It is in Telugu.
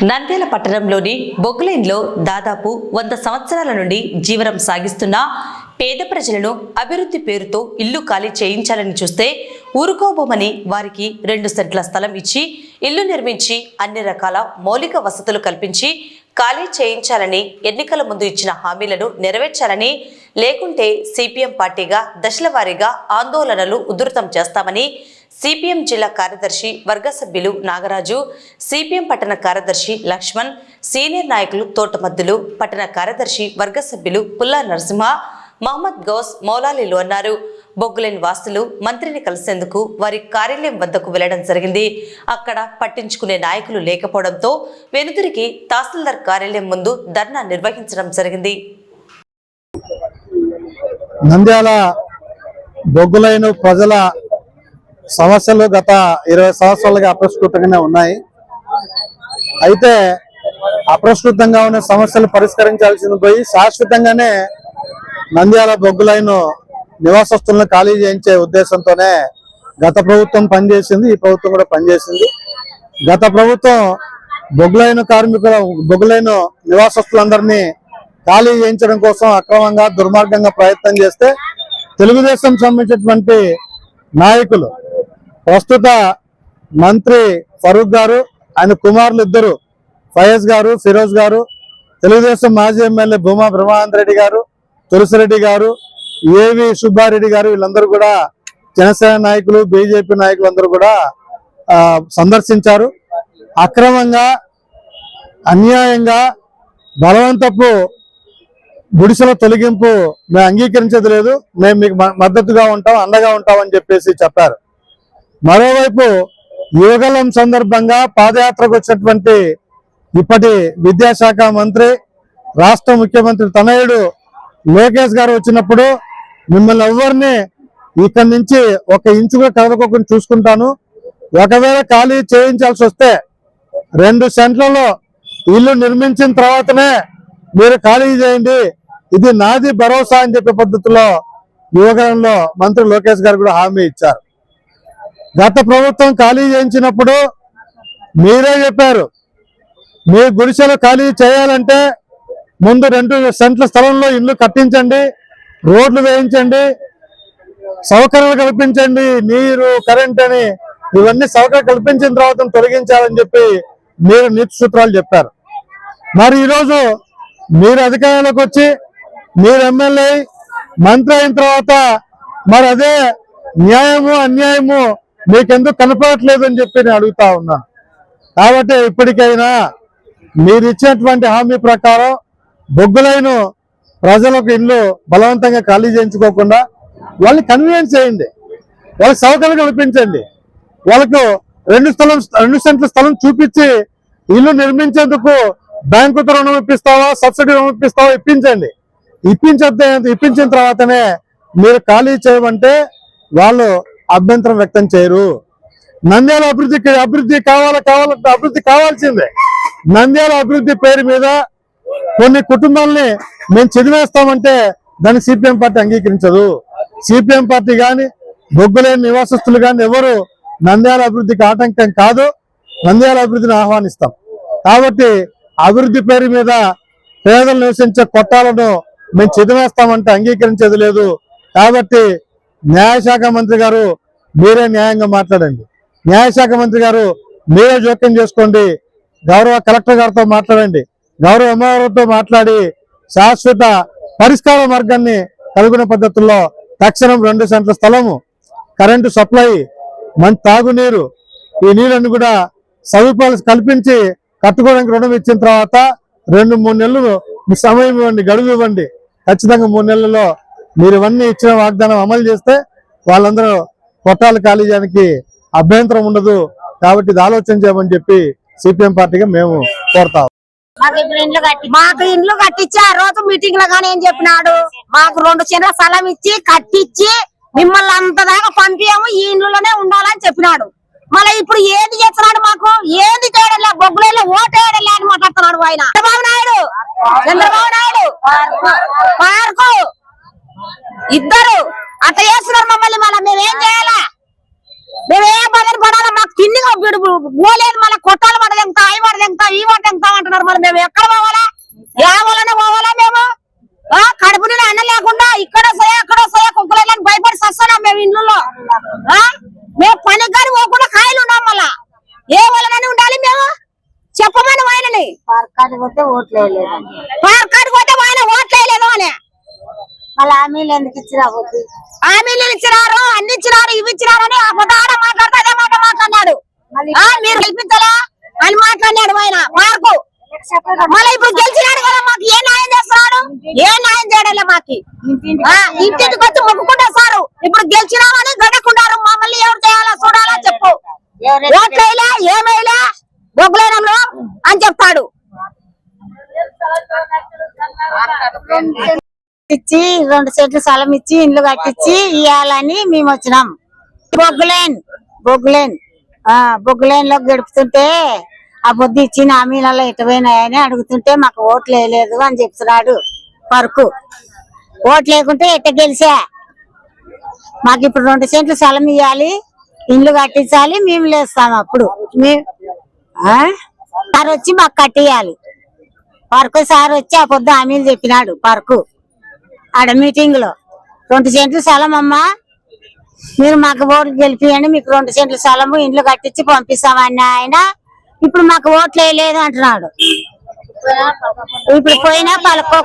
నంద్యాల పట్టణంలోని బొగ్గులైన్లో దాదాపు 100 సంవత్సరాల నుండి జీవనం సాగిస్తున్న పేద ప్రజలను అభివృద్ధి పేరుతో ఇల్లు ఖాళీ చేయించాలని చూస్తే ఊరుకోబోమని వారికి 2 సెంట్ల స్థలం ఇచ్చి ఇల్లు నిర్మించి అన్ని రకాల మౌలిక వసతులు కల్పించి ఖాళీ చేయించాలని ఎన్నికల ముందు ఇచ్చిన హామీలను నెరవేర్చాలని, లేకుంటే సిపిఎం పార్టీగా దశల వారీగా ఆందోళనలు ఉధృతం చేస్తామని సిపిఎం జిల్లా కార్యదర్శి వర్గ సభ్యులు నాగరాజు, సిపిఎం పట్టణ కార్యదర్శి లక్ష్మణ్, సీనియర్ నాయకులు తోటమద్దులు, పట్టణ కార్యదర్శి వర్గ సభ్యులు పుల్లా నరసింహ, మహమ్మద్ గౌస్ మౌలాలీలు అన్నారు. బొగ్గులైన్ వాసులు మంత్రిని కలిసేందుకు వారి కార్యాలయం వద్దకు వెళ్లడం జరిగింది. అక్కడ పట్టించుకునే నాయకులు లేకపోవడంతో వెనుదిరిగి తహసీల్దార్ కార్యాలయం ముందు ధర్నా నిర్వహించడం జరిగింది. నంద్యాల బొగ్గులైన్ ప్రజల సమస్యలు గత 20 సంవత్సరాలుగా అప్రస్తుతంగానే ఉన్నాయి. అయితే అప్రస్తుతంగా ఉన్న సమస్యలు పరిష్కరించాల్సింది పోయి శాశ్వతంగానే నంద్యాల బొగ్గులైన్ నివాసస్తులను ఖాళీ చేయించే ఉద్దేశంతోనే గత ప్రభుత్వం పనిచేసింది, ఈ ప్రభుత్వం కూడా పనిచేసింది. గత ప్రభుత్వం బొగ్గులైన్ నివాసస్తులందరినీ ఖాళీ చేయించడం కోసం అక్రమంగా దుర్మార్గంగా ప్రయత్నం చేస్తే తెలుగుదేశం సంబంధించినటువంటి నాయకులు, ప్రస్తుత మంత్రి ఫరూక్ గారు, ఆయన కుమారులు ఇద్దరు ఫయాజ్ గారు, ఫిరోజ్ గారు, తెలుగుదేశం మాజీ ఎమ్మెల్యే భూమా బ్రహ్మానంద రెడ్డి గారు, తులసిరెడ్డి గారు, ఏవి సుబ్బారెడ్డి గారు, వీళ్ళందరూ కూడా జనసేన నాయకులు, బీజేపీ నాయకులు అందరూ కూడా సందర్శించారు. అక్రమంగా అన్యాయంగా బలవంతపు గుడిసెల తొలగింపు మేము అంగీకరించేది లేదు, మేము మీకు మద్దతుగా ఉంటాం, అండగా ఉంటామని చెప్పేసి చెప్పారు. మరోవైపు యువగలం సందర్భంగా పాదయాత్రకు వచ్చినటువంటి ఇప్పటి విద్యాశాఖ మంత్రి, రాష్ట్ర ముఖ్యమంత్రి తనయుడు లోకేష్ గారు వచ్చినప్పుడు మిమ్మల్ని ఎవరిని ఇక్కడి నుంచి 1 ఇంచుగా కదలకోకుండా చూసుకుంటాను, ఒకవేళ ఖాళీ చేయించాల్సి వస్తే 2 సెంట్లలో ఇల్లు నిర్మించిన తర్వాతనే మీరు ఖాళీ చేయండి, ఇది నాది భరోసా అని చెప్పే పద్ధతిలో యువగలంలో మంత్రి లోకేష్ గారు కూడా హామీ ఇచ్చారు. గత ప్రభుత్వం ఖాళీ చేయించినప్పుడు మీరే చెప్పారు, మీ గుడిసెలు ఖాళీ చేయాలంటే ముందు 2 సెంట్ల స్థలంలో ఇల్లు కట్టించండి, రోడ్లు వేయించండి, సౌకర్యాలు కల్పించండి, నీరు, కరెంట్ అని ఇవన్నీ సౌకర్యాలు కల్పించిన తర్వాత తొలగించాలని చెప్పి మీరు నీతి సూత్రాలు చెప్పారు. మరి ఈరోజు మీరు అధికారంలోకి వచ్చి మీరు ఎమ్మెల్యే మంత్రి అయిన తర్వాత మరి అదే న్యాయము అన్యాయము మీకెందుకు కనపడట్లేదు అని చెప్పి నేను అడుగుతా ఉన్నాను. కాబట్టి ఇప్పటికైనా మీరు ఇచ్చినటువంటి హామీ ప్రకారం బొగ్గులైన్ ప్రజలకు ఇల్లు బలవంతంగా ఖాళీ చేయించుకోకుండా వాళ్ళని కన్వీనియన్స్ చేయండి, వాళ్ళకి సౌకర్యం కల్పించండి, వాళ్ళకు 2 సెంట్ల స్థలం చూపించి ఇల్లు నిర్మించేందుకు బ్యాంకు రుణం ఇప్పిస్తావా, సబ్సిడీ రుణం ఇప్పిస్తావా, ఇప్పించండి. ఇప్పించిన తర్వాతనే మీరు ఖాళీ చేయమంటే వాళ్ళు అభ్యంతరం వ్యక్తం చేయరు. నంద్యాల అభివృద్ధి కావాల్సిందే. నంద్యాల అభివృద్ధి పేరు మీద కొన్ని కుటుంబాలని మేము చదివేస్తామంటే దాన్ని సిపిఎం పార్టీ అంగీకరించదు. సిపిఎం పార్టీ కానీ బొగ్గులైన్ నివాసస్తులు కానీ ఎవరు నంద్యాల అభివృద్ధికి ఆటంకం కాదు, నంద్యాల అభివృద్ధిని ఆహ్వానిస్తాం. కాబట్టి అభివృద్ధి పేరు మీద పేదలు నివసించే కొట్టాలను మేము చదివేస్తామంటే అంగీకరించేది లేదు. కాబట్టి న్యాయశాఖ మంత్రి గారు మీరే న్యాయంగా మాట్లాడండి, న్యాయశాఖ మంత్రి గారు మీరే జోక్యం చేసుకోండి, గౌరవ కలెక్టర్ గారితో మాట్లాడండి, గౌరవ ఎంఆర్ఓతో మాట్లాడి శాశ్వత పరిష్కార మార్గాన్ని కనుగొనే పద్ధతుల్లో తక్షణం 2 సెంట్ల స్థలము, కరెంటు సప్లై, మంచి తాగునీరు, ఈ నీళ్ళని కూడా సదుపాయాలు కల్పించి కట్టుకోవడానికి రుణం ఇచ్చిన తర్వాత 2-3 నెలలు మీ సమయం ఇవ్వండి, గడువు ఇవ్వండి. ఖచ్చితంగా 3 నెలల్లో మీరు ఇవన్నీ ఇచ్చిన వాగ్దానం అమలు చేస్తే వాళ్ళందరూ కొట్టాలు ఖాళీ చేయడానికి అభ్యంతరం ఉండదు. కాబట్టి ఇది ఆలోచన చేయమని చెప్పి సిపిఎం పార్టీగా మేము కోరుతాం. మాకు ఇండ్లు కట్టించి ఆ రోజు మీటింగ్ లో కానీ ఏం చెప్పినాడు, మాకు 2 సెంట్ల స్థలం ఇచ్చి కట్టించి మిమ్మల్ని అంతదాకా పంపించాము, ఈ ఇండ్లలోనే ఉండాలని చెప్పినాడు. మళ్ళీ ఇప్పుడు ఏది చేస్తున్నాడు, మాకు ఏది చేయడం, బొగ్గులలో ఓటేయడం అని మాట్లాడుతున్నాడు ఆయన. చంద్రబాబు నాయుడు పార్కు ఇద్దరు అట్లా చేస్తున్నారు మమ్మల్ని. మళ్ళీ మేమేం చేయాలా, మేమేం బాధలు పడాలా, మాకు తిండి పోలేదు, మళ్ళీ కొట్టాలి పడదెంతా, అవి పడదెంతా, ఈ తెంపుతామంటున్నారు. మరి మేము ఎక్కడ పోవాలా? ఏవాలనే పోవాలా మేము? కడుపు నుండి అన్నం లేకుండా ఇక్కడ వస్తాయా అక్కడ వస్తాయా కుక్కలని భయపడి వస్తున్నాం మేము ఇంట్లో. మేము పనికి కానీ పోకుండా కాయలు ఉన్నాం. మళ్ళా ఏ వాళ్ళని ఉండాలి మేము? చెప్పమని ఆయనని. పార్కాడికి పోతే ఓట్లు వేయలేదు, పార్కాడికి పోతే ఆయన ఓట్లు వేయలేదు అని మళ్ళీ హామీలు ఎందుకు ఇచ్చిరా? హామీలు ఇచ్చినారు, అన్ని ఇచ్చినారు, ఇవి ఇచ్చినారు అని ఆడ మాట్లాడితే అదే మాట మాట్లాడినాడు. మీరు గెలిపించాలా అని మాట్లాడినాడు ఆయన మార్కు. మళ్ళీ ఇప్పుడు గెలిచినాడు కదా, మాకు ఏ న్యాయం చేస్తున్నాడు? ఏ న్యాయం చేయడంలే మాకి. ఇంటికి వచ్చి మొక్కుకుంటా సారు. ఇప్పుడు గెలిచినామని గడకుంటారు. మమ్మల్ని ఎవరు చేయాలా చూడాలా చెప్పు. ఓట్లేలా ఏమైలా బొగ్గులేనంలో అని చెప్తాడు. ఇచ్చి 2 సెంట్లు స్థలం ఇచ్చి ఇండ్లు కట్టించి ఇవ్వాలని మేము వచ్చినాం. బొగ్గులేన్ లో గడుపుతుంటే ఆ బొద్దు ఇచ్చిన హామీలలో ఎటుపోయినాయని అడుగుతుంటే మాకు ఓట్లు వేయలేదు అని చెప్తున్నాడు పరుకు. ఓట్లు లేకుంటే ఎట్ట గెలిచా? మాకు ఇప్పుడు 2 సెంట్లు స్థలం ఇవ్వాలి, ఇండ్లు కట్టించాలి, మేము లేస్తాం. అప్పుడు సార్ వచ్చి మాకు కట్టియాలి. పరుకు సార్ వచ్చి ఆ పొద్దు హామీలు చెప్పినాడు పరుకు ఆడ మీటింగ్ లో. 2 సెంట్లు స్థలం అమ్మా, మీరు మాకు ఓట్లు గెలిపియండి, మీకు 2 సెంట్లు స్థలము ఇండ్లు కట్టించి పంపిస్తామని ఆయన. ఇప్పుడు మాకు ఓట్లు వేయలేదు అంటున్నాడు. ఇప్పుడు పోయినా పలుకో